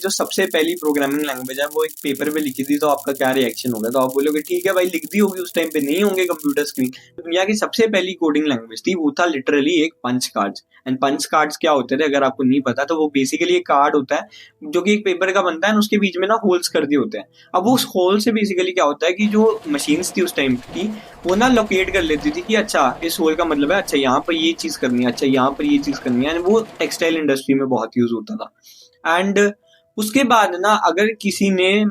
जो सबसे पहली प्रोग्रामिंग लैंग्वेज है वो एक पेपर पे लिखी थी तो आपका क्या रिएक्शन होगा? तो आप बोलोगे ठीक है भाई, लिख दी होगी, उस टाइम पे नहीं होंगे कंप्यूटर स्क्रीन। तो दुनिया की सबसे पहली कोडिंग लैंग्वेज थी, वो था लिटरली एक punch cards. And punch cards क्या होते थे अगर आपको नहीं पता, तो वो बेसिकली एक कार्ड होता है जो कि एक पेपर का बनता है, उसके बीच में ना होल्स कर दिए होते हैं। अब उस होल से बेसिकली क्या होता है कि जो मशीन्स थी उस टाइम की, वो ना लोकेट कर लेती थी कि अच्छा इस होल का मतलब है, अच्छा यहाँ पर ये चीज करनी है, अच्छा यहाँ पर ये चीज करनी है। वो टेक्सटाइल इंडस्ट्री में बहुत यूज होता था। एंड उसके बाद ना अगर किसी ने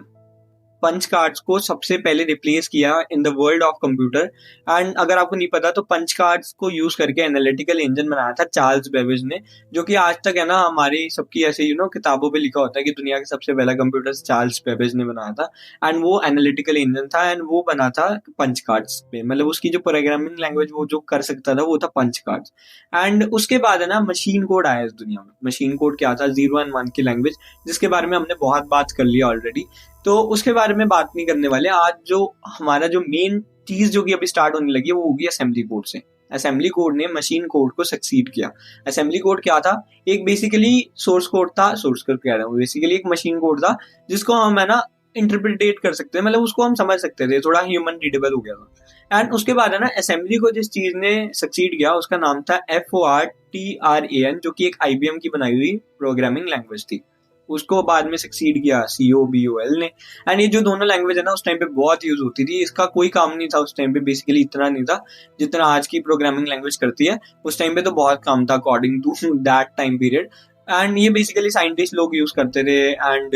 पंच कार्ड्स को सबसे पहले रिप्लेस किया in the world of computer. And अगर आपको नहीं पता तो पंच कार्ड्स को यूज करके एनालिटिकल इंजन बनाया था चार्ल्स बेबेज ने, जो कि आज तक है ना हमारी सबकी ऐसे किताबों पे लिखा होता है कि दुनिया का सबसे पहला कंप्यूटर चार्ल्स बेबेज ने बनाया था। एंड वो एनालिटिकल इंजन था, एंड वो बना था पंच कार्ड्स पे, मतलब उसकी जो प्रोग्रामिंग लैंग्वेज वो जो कर सकता था वो था पंच कार्ड्स। एंड उसके बाद है ना मशीन कोड आया इस दुनिया में। मशीन कोड क्या था? 0 और 1 की लैंग्वेज, जिसके बारे में हमने बहुत बात कर लिया ऑलरेडी, तो उसके बारे में बात नहीं करने वाले आज। जो हमारा जो मेन चीज जो कि अभी स्टार्ट होने लगी है वो होगी असेंबली कोड से। असेंबली कोड ने मशीन कोड को सक्सीड किया। असेंबली कोड क्या था? एक बेसिकली सोर्स कोड था, सोर्स कोड कह रहा हूँ, बेसिकली एक मशीन कोड था जिसको हम है ना इंटरप्रिटेट कर सकते हैं, मतलब उसको हम समझ सकते थे, थोड़ा ह्यूमन रीडेबल हो गया था। एंड उसके बाद है ना असेंबली को जिस चीज ने सक्सीड किया उसका नाम था FORTRAN, जो कि एक IBM की बनाई हुई प्रोग्रामिंग लैंग्वेज थी। उसको बाद में सक्सीड किया COBOL ने। एंड ये जो दोनों लैंग्वेज है ना उस टाइम पे बहुत यूज होती थी। इसका कोई काम नहीं था उस टाइम पे, बेसिकली इतना नहीं था जितना आज की प्रोग्रामिंग लैंग्वेज करती है। उस टाइम पे तो बहुत काम था according to that time period. And ये बेसिकली साइंटिस्ट लोग यूज करते थे। एंड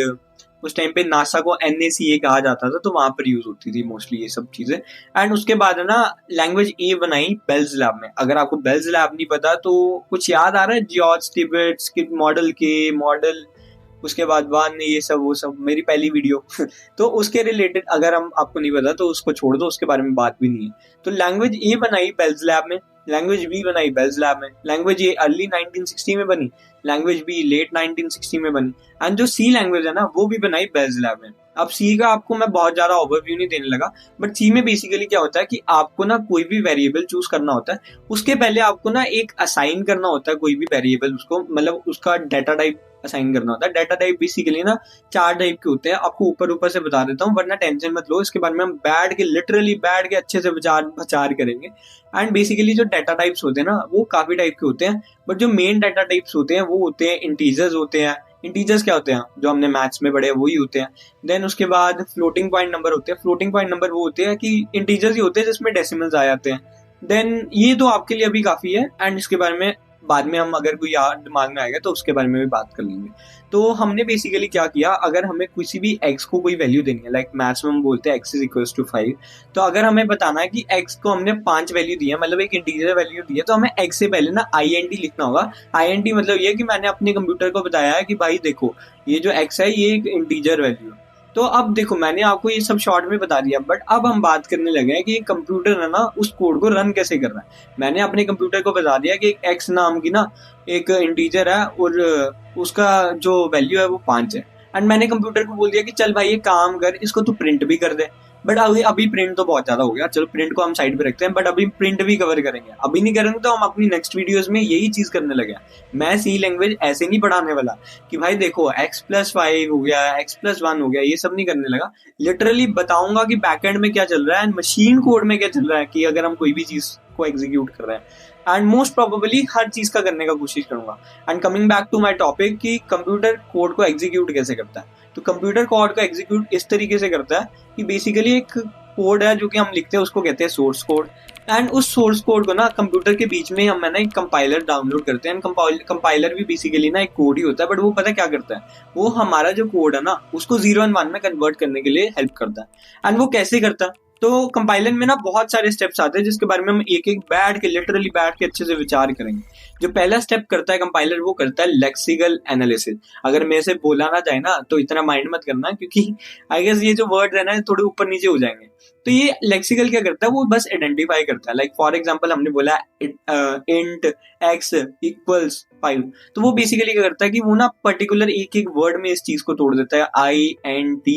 उस टाइम पे नासा को NACA कहा जाता था, तो वहां पर यूज होती थी मोस्टली ये सब चीजें। एंड उसके बाद है ना लैंग्वेज ए बनाई बेल्स लैब में। अगर आपको बेल्स लैब नहीं पता तो कुछ याद आ रहा है? जॉर्ज टिबेट्स के मॉडल उसके बाद ने ये सब वो सब मेरी पहली वीडियो तो उसके रिलेटेड अगर हम आपको नहीं पता तो उसको छोड़ दो, उसके बारे में बात भी नहीं है। तो लैंग्वेज ए बनाई बेल्स लैब में, लैंग्वेज बी बनाई बेल्स लैब में। लैंग्वेज ए अर्ली 1960 में बनी, लैंग्वेज बी लेट 1960 में बनी। एंड जो सी लैंग्वेज है ना वो भी बनाई बेल्स लैब में। अब सी का आपको मैं बहुत ज्यादा ओवरव्यू नहीं देने लगा, बट सी में बेसिकली क्या होता है कि आपको ना कोई भी वेरिएबल चूज करना होता है, उसके पहले आपको ना एक असाइन करना होता है कोई भी वेरिएबल, उसको मतलब उसका डाटा टाइप असाइन करना होता है। डाटा टाइप बेसिकली ना 4 टाइप के होते हैं, आपको ऊपर ऊपर से बता देता हूँ वरना टेंशन मत लो, इसके बारे में हम बैठ के लिटरली बैठ के अच्छे से विचार करेंगे। एंड बेसिकली जो डाटा टाइप्स होते हैं ना वो काफी टाइप के होते हैं, बट जो मेन डाटा टाइप्स होते हैं वो होते हैं इंटीजर्स होते हैं। इंटीजर्स क्या होते हैं? जो हमने मैथ्स में पढ़े वही होते हैं। देन उसके बाद फ्लोटिंग पॉइंट नंबर होते हैं। फ्लोटिंग पॉइंट नंबर वो होते हैं कि इंटीजर्स ही होते हैं जिसमें डेसिमल्स आ जाते हैं। देन ये तो आपके लिए अभी काफी है, एंड इसके बारे में बाद में हम अगर कोई याद दिमाग में आएगा तो उसके बारे में भी बात कर लेंगे। तो हमने बेसिकली क्या किया, अगर हमें किसी भी x को कोई वैल्यू देनी है, लाइक मैथ्स में हम बोलते हैं x इज टू 5, तो अगर हमें बताना है कि x को हमने 5 वैल्यू दी है, मतलब एक इंटीजर वैल्यू दी है, तो हमें x से पहले ना INT लिखना होगा। INT मतलब ये कि मैंने अपने कंप्यूटर को बताया है कि भाई देखो ये जो x है ये एक इंटीजर वैल्यू है। तो अब देखो मैंने आपको ये सब शॉर्ट में बता दिया, बट अब हम बात करने लगे हैं कि कंप्यूटर है ना उस कोड को रन कैसे कर रहा है। मैंने अपने कंप्यूटर को बता दिया कि एक एक्स नाम की ना एक इंटीजर है और उसका जो वैल्यू है वो 5 है। एंड मैंने कंप्यूटर को बोल दिया कि चल भाई ये काम कर, इसको तू प्रिंट भी कर दे। बट अभी प्रिंट तो बहुत ज्यादा हो गया, चलो प्रिंट को हम साइड पे रखते हैं, बट अभी प्रिंट भी कवर करेंगे। अभी नहीं करेंगे तो हम अपनी नेक्स्ट वीडियोस में यही चीज करने लगे। मैं सी लैंग्वेज ऐसे नहीं पढ़ाने वाला कि भाई देखो x+5 हो गया, x+1 हो गया, ये सब नहीं करने लगा। लिटरली बताऊंगा कि बैकएंड में क्या चल रहा है एंड मशीन कोड में क्या चल रहा है, कि अगर हम कोई भी चीज को एग्जीक्यूट कर रहे हैं। एंड मोस्ट प्रोबेबली हर चीज का करने का कोशिश करूंगा। And coming back to my topic कि कंप्यूटर कोड को एग्जीक्यूट कैसे करता है, तो कंप्यूटर कोड को एग्जीक्यूट इस तरीके से करता है कि बेसिकली एक कोड है जो कि हम लिखते हैं उसको कहते हैं सोर्स कोड। एंड उस सोर्स कोड को ना कंप्यूटर के बीच में हम है ना एक कंपाइलर डाउनलोड करते हैं। कंपाइलर भी बेसिकली ना एक कोड ही होता है, बट वो पता क्या करता है, वो हमारा जो कोड है ना उसको 0 और 1 में कन्वर्ट करने के लिए हेल्प करता है। एंड वो कैसे करता है, तो कंपाइलर में ना बहुत सारे स्टेप्स आते हैं जिसके बारे में हम एक एक बैठ के लिटरली बैठ के अच्छे से विचार करेंगे। जो पहला स्टेप करता है कंपाइलर वो करता है लेक्सिकल एनालिसिस। अगर मेरे से बोला ना जाए ना तो इतना माइंड मत करना, क्योंकि आई गेस ये जो वर्ड है ना थोड़े ऊपर नीचे हो जाएंगे। तो ये लेक्सिकल क्या करता है, वो बस आइडेंटिफाई करता है। लाइक फॉर एग्जांपल हमने बोला इंट x इक्वल्स 5, तो वो बेसिकली क्या करता है कि वो ना पर्टिकुलर एक एक वर्ड में इस चीज को तोड़ देता है। INT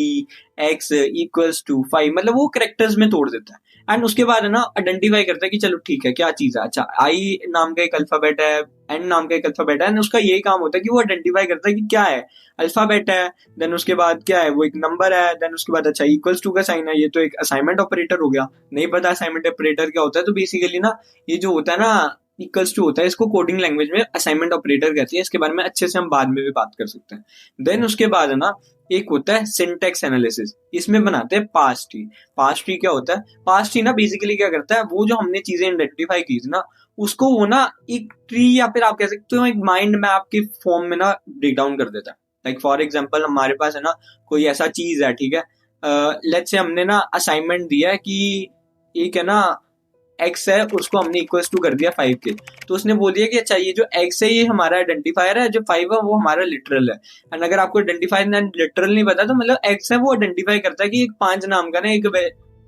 x इक्वल्स टू 5, मतलब वो कैरेक्टर्स में तोड़ देता है। एंड उसके बाद है ना आइडेंटिफाई करता है कि चलो ठीक है क्या चीज है, अच्छा आई नाम का एक अल्फाबेट है, है, एन नाम का एक अल्फाबेट है, उसका यही काम होता है कि वो आइडेंटिफाई करता है कि क्या है, अल्फाबेट है, देन उसके बाद क्या है, वो एक नंबर है, देन उसके बाद अच्छा इक्वल्स टू का साइन है, ये तो एक असाइनमेंट ऑपरेटर हो गया। नहीं पता असाइनमेंट ऑपरेटर क्या होता है, तो बेसिकली ना ये जो होता है ना इक्वल्स टू होता है, इसको कोडिंग लैंग्वेज में असाइनमेंट ऑपरेटर कहते हैं। इसके बारे में अच्छे से हम बाद में भी बात कर सकते हैं। देन उसके बाद है ना एक होता है सिंटेक्स एनालिसिस, इसमें बनाते हैं पास ट्री। पास ट्री क्या होता है, पास ट्री ना बेसिकली क्या करता है, वो जो हमने चीजें आइडेंटिफाई की थी ना उसको वो ना एक ट्री या फिर आप कह सकते हो एक माइंड मैप के फॉर्म में ना ब्रेक डाउन कर देता है। लाइक फॉर एग्जांपल हमारे पास है ना कोई ऐसा चीज है, ठीक है, लेट्स से हमने ना असाइनमेंट दिया है कि एक है ना एक्स है, उसको हमने इक्वल्स टू कर दिया 5 के, तो उसने बोल दिया कि अच्छा ये जो एक्स है ये हमारा आइडेंटिफायर है, जो 5 है वो हमारा लिटरल है। एंड अगर आपको आइडेंटिफायर एंड लिटरल नहीं पता तो मतलब एक्स है वो आइडेंटिफाई करता है कि एक 5 नाम का ना एक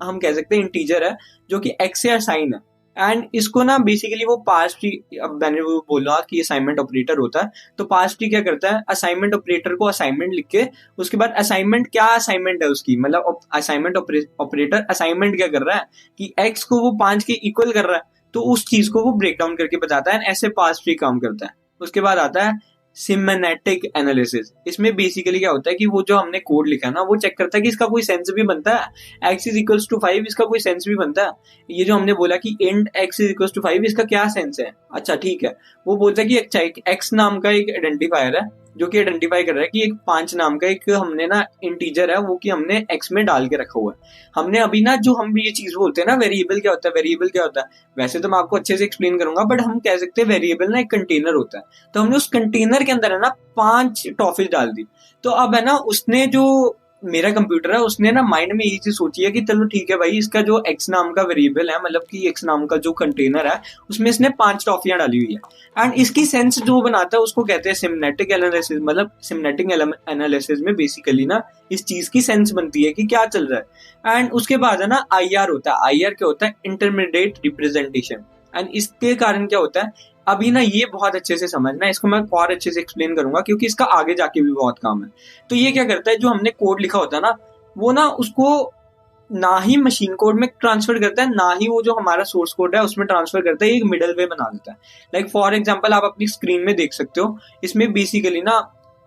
हम कह सकते हैं इंटीजर है जो कि एक्स से असाइन है। एंड इसको ना बेसिकली वो पास ट्री, अब मैंने वो बोला कि असाइनमेंट ऑपरेटर होता है, तो पास ट्री क्या करता है, असाइनमेंट ऑपरेटर को असाइनमेंट लिख के उसके बाद असाइनमेंट क्या असाइनमेंट है उसकी, मतलब असाइनमेंट ऑपरेटर असाइनमेंट क्या कर रहा है कि एक्स को वो 5 के इक्वल कर रहा है, तो उस चीज को वो ब्रेक डाउन करके बताता है। ऐसे पास ट्री काम करता है। उसके बाद आता है सिमेनेटिक एनालिसिस। इसमें बेसिकली क्या होता है कि वो जो हमने कोड लिखा है ना वो चेक करता है कि इसका कोई सेंस भी बनता है, एक्स इज इक्वल्स टू 5 इसका कोई सेंस भी बनता है। ये जो हमने बोला कि int x is equals to 5 इसका क्या सेंस है, अच्छा ठीक है, वो बोलता है कि अच्छा एक एक्स नाम का एक आइडेंटिफायर है जो कि आइडेंटिफाई कर रहा है कि एक 5 नाम का एक हमने ना इंटीजर है वो कि हमने एक्स में डाल के रखा हुआ है। हमने अभी ना जो हम ये चीज बोलते हैं ना वेरिएबल क्या होता है, वेरिएबल क्या होता है, वैसे तो मैं आपको अच्छे से एक्सप्लेन करूंगा, बट हम कह सकते हैं वेरिएबल ना एक कंटेनर होता है। तो हमने उस कंटेनर के अंदर है ना 5 टॉफीज डाल दी। तो अब है ना उसने जो मेरा कंप्यूटर है उसने ना माइंड में यही चीज सोची है कि चलो ठीक है भाई, इसका जो एक्स नाम का वेरिएबल है, मतलब कि एक्स नाम का जो कंटेनर है उसमें इसने 5 टॉफियां डाली हुई है। एंड इसकी सेंस जो बनाता है उसको कहते हैं सिमेनेटिक एनालिसिस। मतलब सिमेनेटिक एनालिसिस में बेसिकली ना इस चीज की सेंस बनती है कि क्या चल रहा है। एंड उसके बाद है ना आईआर होता है। आईआर क्या होता है, इंटरमीडिएट रिप्रेजेंटेशन। एंड इसके कारण क्या होता है, अभी ना ये बहुत अच्छे से समझना, इसको मैं और अच्छे से एक्सप्लेन करूंगा क्योंकि इसका आगे जाके भी बहुत काम है। तो ये क्या करता है, जो हमने कोड लिखा होता है ना वो ना उसको ना ही मशीन कोड में ट्रांसफर करता है ना ही वो जो हमारा सोर्स कोड है उसमें ट्रांसफर करता है, एक मिडल वे बना देता है। लाइक फॉर एग्जांपल आप अपनी स्क्रीन में देख सकते हो, इसमें बेसिकली ना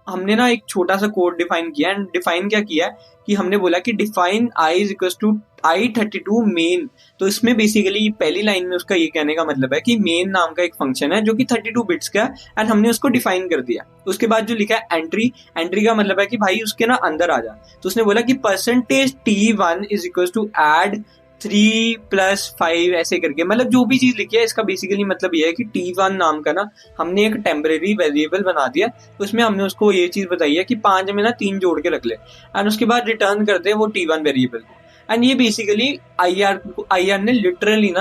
हमने ना एक छोटा सा कोड डिफाइन किया है। डिफाइन क्या किया है कि हमने बोला कि define I is equal to i32 main. तो इसमें बेसिकली पहली लाइन में उसका ये कहने का मतलब है कि मेन नाम का एक फंक्शन है जो कि 32 बिट्स का है एंड हमने उसको डिफाइन कर दिया। उसके बाद जो लिखा है एंट्री, एंट्री का मतलब है कि भाई उसके ना अंदर आ जा। तो उसने बोला कि percentage t1 is equal to add 3+5 ऐसे करके, मतलब जो भी चीज लिखी है इसका बेसिकली मतलब ये है कि t1 नाम का ना हमने एक टेम्परेरी वेरिएबल बना दिया। उसमें हमने उसको ये चीज बताई है कि 5 में ना 3 जोड़ के रख ले एंड उसके बाद रिटर्न करते हैं वो t1 वेरिएबल को। एंड ये बेसिकली आईआर ने लिटरली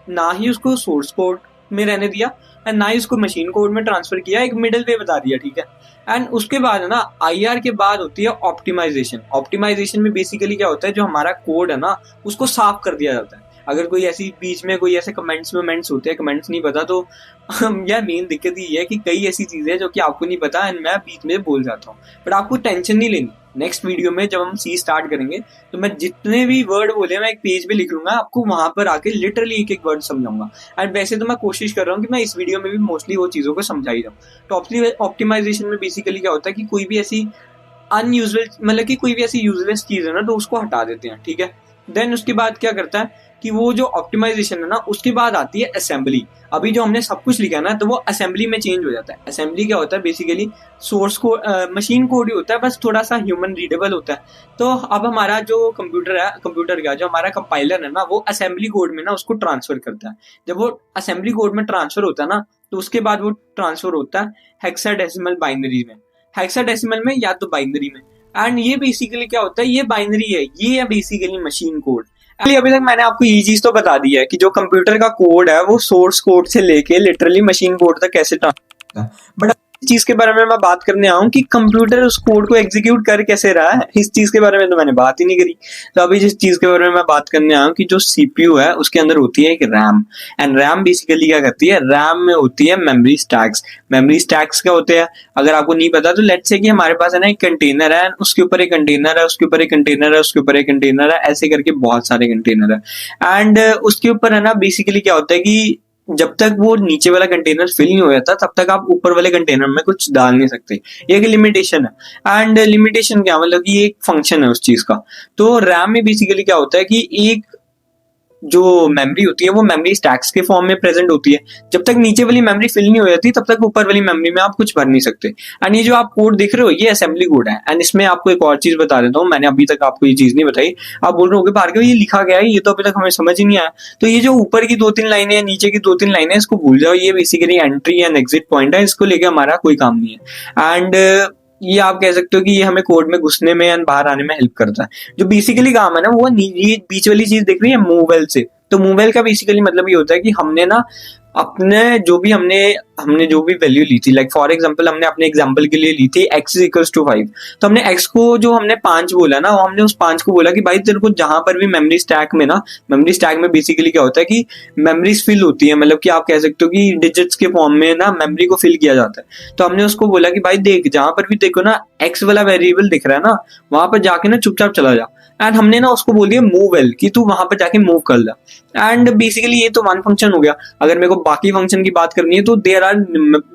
ना ही उसको सोर्स कोड में रहने दिया एंड ना ही उसको मशीन कोड में ट्रांसफर किया, एक मिडिल वे बता दिया, ठीक है। एंड उसके बाद है ना आईआर के बाद होती है ऑप्टिमाइजेशन। ऑप्टिमाइजेशन में बेसिकली क्या होता है, जो हमारा कोड है ना उसको साफ कर दिया जाता है। अगर कोई ऐसी बीच में कोई ऐसे कमेंट्स होते हैं, कमेंट्स नहीं पता तो यार मेन दिक्कत ये है कि कई ऐसी चीजें जो कि आपको नहीं पता एंड मैं बीच में बोल जाता हूँ, बट आपको टेंशन नहीं लेनी। नेक्स्ट वीडियो में जब हम सी स्टार्ट करेंगे तो मैं जितने भी वर्ड बोले मैं एक पेज पे लिख लूंगा, आपको वहां पर आके लिटरली एक एक वर्ड समझाऊंगा। एंड वैसे तो मैं कोशिश कर रहा हूँ कि मैं इस वीडियो में भी मोस्टली वो चीजों को समझा ही रहा हूँ। तो ऑप्टिमाइजेशन में बेसिकली क्या होता है कि कोई भी ऐसी अनयूजुअल, मतलब कि कोई भी ऐसी यूजलेस चीज है ना तो उसको हटा देते हैं, ठीक है। देन उसके बाद क्या करता है कि वो जो ऑप्टिमाइजेशन है ना उसके बाद आती है असेंबली। अभी जो हमने सब कुछ लिखा है ना तो वो असेंबली में चेंज हो जाता है। असेंबली क्या होता है, बेसिकली सोर्स को मशीन कोड ही होता है, बस थोड़ा सा ह्यूमन रीडेबल होता है। तो अब हमारा जो कंप्यूटर का जो हमारा कंपाइलर है ना वो असेंबली कोड में ना उसको ट्रांसफर करता है। जब वो असेंबली कोड में ट्रांसफर होता है ना तो उसके बाद वो ट्रांसफर होता है हेक्साडेसिमल बाइनरी में, हेक्साडेसिमल में या तो बाइनरी में। एंड ये बेसिकली क्या होता है, ये बाइनरी है, ये है बेसिकली मशीन कोड। अभी तक मैंने आपको ये चीज तो बता दी है कि जो कंप्यूटर का कोड है वो सोर्स कोड से लेके लिटरली मशीन कोड तक कैसे ट्रांसफर होता है। बट इस चीज के बारे में मैं बात करने आऊं कि कंप्यूटर उस कोड को एग्जीक्यूट कर कैसे रहा है, इस चीज के बारे में तो मैंने बात ही नहीं करी। तो अभी जिस चीज के बारे में मैं बात करने आऊं कि जो सीपीयू है उसके अंदर होती है एक रैम। एंड रैम बेसिकली क्या करती है, रैम में होती है मेमोरी स्टैक्स। मेमोरी स्टैक्स क्या होते हैं, अगर आपको नहीं पता तो लेट्स से कि हमारे पास है ना एक कंटेनर है, उसके ऊपर एक कंटेनर है, उसके ऊपर एक कंटेनर है, उसके ऊपर एक कंटेनर है, ऐसे करके बहुत सारे कंटेनर है। एंड उसके ऊपर है ना बेसिकली क्या होता है कि जब तक वो नीचे वाला कंटेनर फिल नहीं हो जाता तब तक आप ऊपर वाले कंटेनर में कुछ डाल नहीं सकते। ये एक लिमिटेशन है। एंड लिमिटेशन क्या, मतलब कि ये एक फंक्शन है उस चीज का। तो रैम में बेसिकली क्या होता है कि एक जो मेमोरी होती है वो मेमोरी स्टैक्स के फॉर्म में प्रेजेंट होती है। जब तक नीचे वाली मेमोरी फिल नहीं हो जाती तब तक ऊपर वाली मेमोरी में आप कुछ भर नहीं सकते। एंड ये जो आप कोड देख रहे हो ये असेंबली कोड है। एंड इसमें आपको एक और चीज बता देता हूँ, मैंने अभी तक आपको ये चीज नहीं बताई। आप बोल रहे होगे भार्गव ये लिखा गया है, ये तो अभी तक हमें समझ ही नहीं आया। तो ये जो ऊपर की 2-3 लाइनें हैं, नीचे की 2-3 लाइनें, इसको भूल जाओ। ये basically entry and exit point है, इसको लेके हमारा कोई काम नहीं है। एंड ये आप कह सकते हो कि ये हमें कोड में घुसने में एंड बाहर आने में हेल्प करता है। जो बेसिकली काम है ना वो ये बीच वाली चीज देख रही है मूववेल से। तो मूववेल का बेसिकली मतलब ये होता है कि हमने ना अपने हमने जो भी वैल्यू ली थी, लाइक फॉर एग्जांपल हमने अपने एग्जांपल के लिए ली थी x इज इक्वल्स टू 5। तो हमने x को जो हमने 5 बोला ना, हमने उस 5 को बोला कि भाई तेरे को जहां पर भी मेमोरी स्टैक में ना, मेमोरी स्टैक में बेसिकली क्या होता है कि मेमोरीज फिल होती है, मतलब कि आप कह सकते हो कि डिजिट्स के फॉर्म में ना मेमोरी को फिल किया जाता है। तो हमने उसको बोला कि भाई देख जहां पर भी देखो ना x वाला वेरिएबल दिख रहा है ना, वहां पर जाके ना चुपचाप चला जा। एंड हमने ना उसको बोल दिया मूववेल कि तू वहां पर जाके मूव कर ले। एंड बेसिकली ये तो वन फंक्शन हो गया। अगर मेरे को बाकी फंक्शन की बात करनी है तो देयर आर,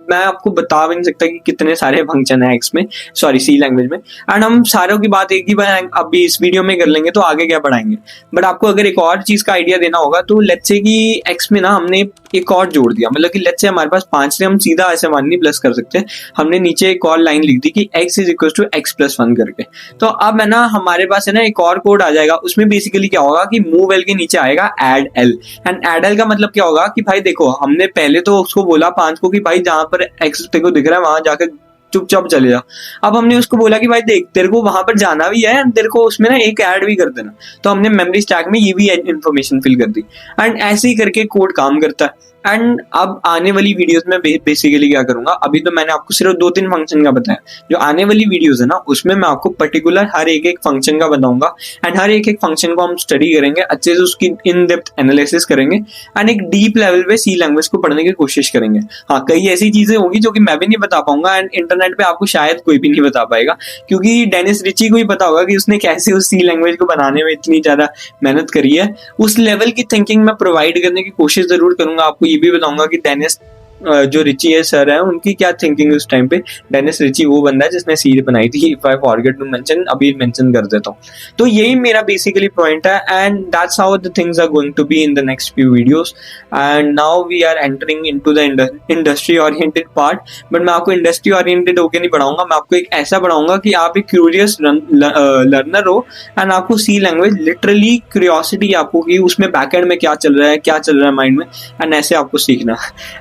मैं आपको बता भी नहीं सकता कि कितने सारे फंक्शन है एक्स में, सॉरी सी लैंग्वेज में। एंड हम सारों की बात एक ही बार अभी इस वीडियो में कर लेंगे तो आगे क्या बढ़ाएंगे। बट आपको अगर एक और चीज का आइडिया देना होगा तो लेट्स से कि एक्स में ना हमने एक और जोड़ दिया, मतलब कि लेट्स से हमारे पास 5 से हम सीधा ऐसे 1 नहीं प्लस कर सकते। हमने नीचे एक और लाइन लिख दी कि x is equal to x plus 1 करके। तो अब है ना हमारे पास है ना एक और कोड आ जाएगा। उसमें बेसिकली क्या होगा कि मूव एल के नीचे आएगा add L. And add L का मतलब क्या होगा कि भाई देखो हमने पहले तो उसको बोला 5 को कि भाई जहां पर x तेरे को दिख रहा है वहां जाकर चुपचाप चले जाओ। अब हमने उसको बोला कि भाई देख तेरे को वहां पर जाना भी है, तेरे को उसमें ना एक ऐड भी कर देना। तो हमने मेमोरी स्टैक में ये भी इन्फॉर्मेशन फिल कर दी। एंड ऐसे ही करके कोड काम करता है। एंड अब आने वाली वीडियोस में बेसिकली क्या करूंगा, अभी तो मैंने आपको सिर्फ 2-3 फंक्शन का बताया। जो आने वाली वीडियोस है ना उसमें मैं आपको पर्टिकुलर हर एक फंक्शन का बताऊंगा। एंड हर एक फंक्शन को हम स्टडी करेंगे, अच्छे से उसकी इन डेप्थ एनालिसिस करेंगे एंड एक डीप लेवल पे सी लैंग्वेज को पढ़ने की कोशिश करेंगे। हाँ, कई ऐसी चीजें होंगी जो कि मैं भी नहीं बता पाऊंगा एंड इंटरनेट पे आपको शायद कोई भी नहीं बता पाएगा, क्योंकि डेनिस रिची को ही पता होगा कि उसने कैसे उस सी लैंग्वेज को बनाने में इतनी ज्यादा मेहनत करी है। उस लेवल की थिंकिंग मैं प्रोवाइड करने की कोशिश जरूर करूंगा। आपको ये भी बताऊंगा कि डेनिस जो रिची है सर है उनकी क्या थिंकिंग उस टाइम पे। डेनिस रिची वो बंदा है जिसने सीरीज बनाई थी, if I forget to mention, अभी मेंशन कर देता हूँ। तो यही मेरा बेसिकली पॉइंट है and that's how the things are going to be in the next few videos. And now we are entering into the industry oriented part. But मैं आपको इंडस्ट्री ओरिएंटेड होकर नहीं पढ़ाऊंगा, मैं आपको एक ऐसा पढ़ाऊंगा कि आप एक क्यूरियस लर्नर हो एंड आपको सी लैंग्वेज लिटरली क्यूरियोसिटी आपको कि उसमें बैकएंड में क्या चल रहा है माइंड में, एंड ऐसे आपको सीखना।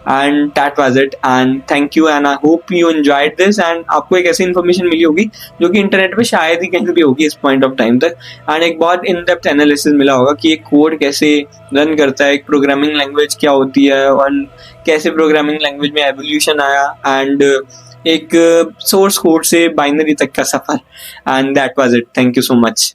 And that was it and thank you and I hope you enjoyed this and आपको एक ऐसी इन्फॉर्मेशन मिली होगी जो कि इंटरनेट पे शायद ही कहीं भी होगी इस पॉइंट ऑफ टाइम तक। एंड एक बहुत इन डेप्थ एनालिसिस मिला होगा कि एक कोड कैसे रन करता है, एक प्रोग्रामिंग लैंग्वेज क्या होती है और कैसे प्रोग्रामिंग लैंग्वेज में एवोल्यूशन आया एंड एक सोर्स कोड से बाइनरी तक का सफर। And that was it, thank you so much.